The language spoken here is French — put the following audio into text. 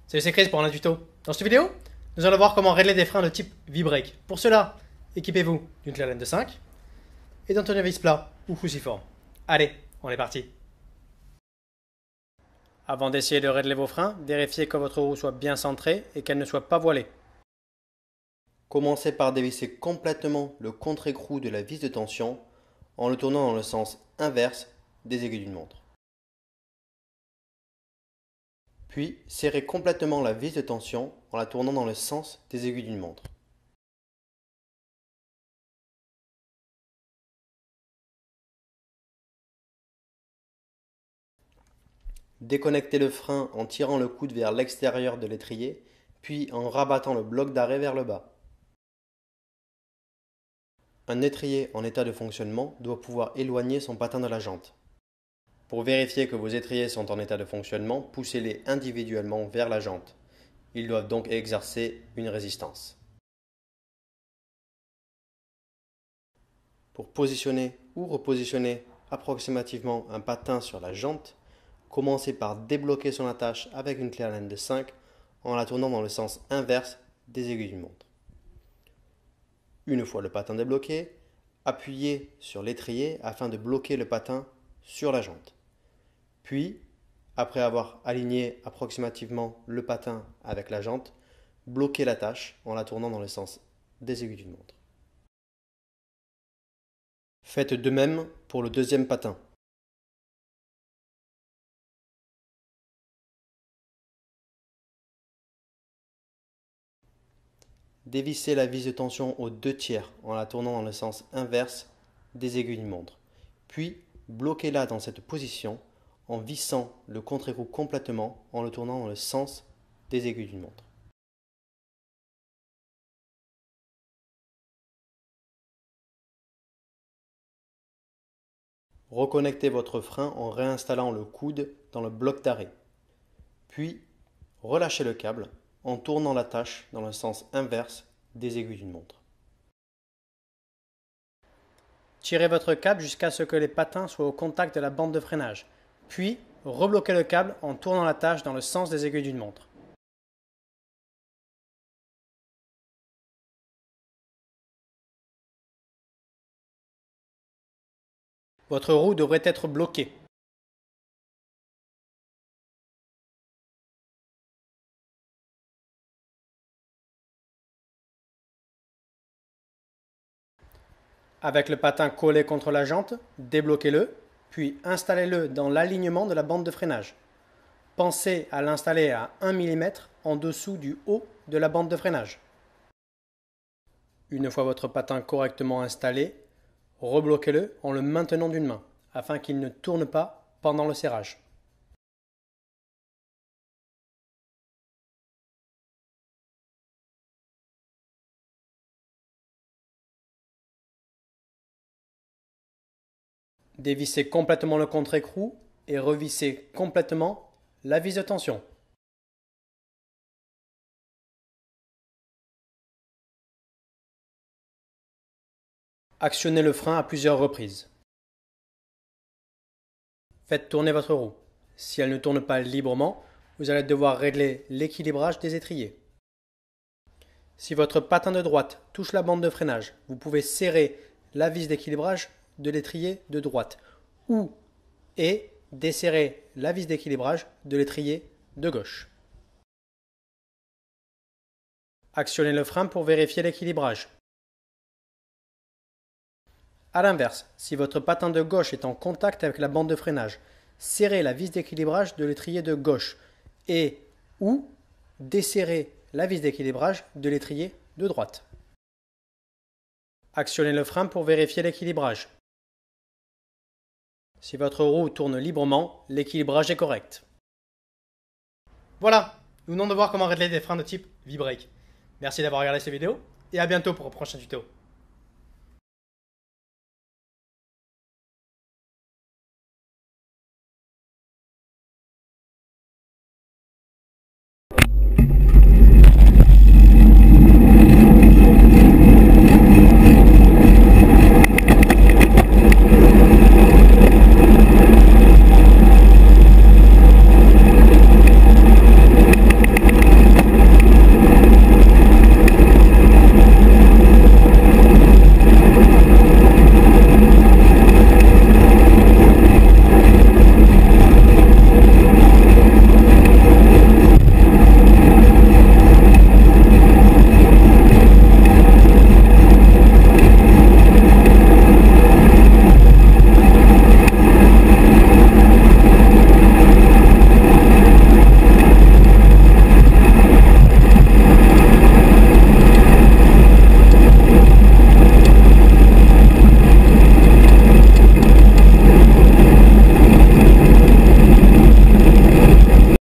Salut, c'est Chris pour un tuto. Dans cette vidéo, nous allons voir comment régler des freins de type V-brake. Pour cela, équipez-vous d'une clé Allen de 5 et d'un tournevis plat ou cruciforme. Allez, on est parti. Avant d'essayer de régler vos freins, vérifiez que votre roue soit bien centrée et qu'elle ne soit pas voilée. Commencez par dévisser complètement le contre-écrou de la vis de tension en le tournant dans le sens inverse des aiguilles d'une montre. Puis, serrez complètement la vis de tension en la tournant dans le sens des aiguilles d'une montre. Déconnectez le frein en tirant le coude vers l'extérieur de l'étrier, puis en rabattant le bloc d'arrêt vers le bas. Un étrier en état de fonctionnement doit pouvoir éloigner son patin de la jante. Pour vérifier que vos étriers sont en état de fonctionnement, poussez-les individuellement vers la jante. Ils doivent donc exercer une résistance. Pour positionner ou repositionner approximativement un patin sur la jante, commencez par débloquer son attache avec une clé Allen de 5 en la tournant dans le sens inverse des aiguilles d'une montre. Une fois le patin débloqué, appuyez sur l'étrier afin de bloquer le patin sur la jante. Puis, après avoir aligné approximativement le patin avec la jante, bloquez l'attache en la tournant dans le sens des aiguilles d'une montre. Faites de même pour le deuxième patin. Dévissez la vis de tension aux 2/3 en la tournant dans le sens inverse des aiguilles d'une montre. Puis, bloquez-la dans cette position en vissant le contre-écrou complètement en le tournant dans le sens des aiguilles d'une montre. Reconnectez votre frein en réinstallant le coude dans le bloc d'arrêt. Puis, relâchez le câble en tournant l'attache dans le sens inverse des aiguilles d'une montre. Tirez votre câble jusqu'à ce que les patins soient au contact de la bande de freinage. Puis, rebloquez le câble en tournant l'attache dans le sens des aiguilles d'une montre. Votre roue devrait être bloquée. Avec le patin collé contre la jante, débloquez-le, puis installez-le dans l'alignement de la bande de freinage. Pensez à l'installer à 1 mm en dessous du haut de la bande de freinage. Une fois votre patin correctement installé, rebloquez-le en le maintenant d'une main, afin qu'il ne tourne pas pendant le serrage. Dévissez complètement le contre-écrou et revissez complètement la vis de tension. Actionnez le frein à plusieurs reprises. Faites tourner votre roue. Si elle ne tourne pas librement, vous allez devoir régler l'équilibrage des étriers. Si votre patin de droite touche la bande de freinage, vous pouvez serrer la vis d'équilibrage de l'étrier de droite et desserrer la vis d'équilibrage de l'étrier de gauche. Actionnez le frein pour vérifier l'équilibrage. A l'inverse, si votre patin de gauche est en contact avec la bande de freinage, serrez la vis d'équilibrage de l'étrier de gauche ou desserrez la vis d'équilibrage de l'étrier de droite. Actionnez le frein pour vérifier l'équilibrage. Si votre roue tourne librement, l'équilibrage est correct. Voilà, nous venons de voir comment régler des freins de type V-brake. Merci d'avoir regardé cette vidéo et à bientôt pour un prochain tuto.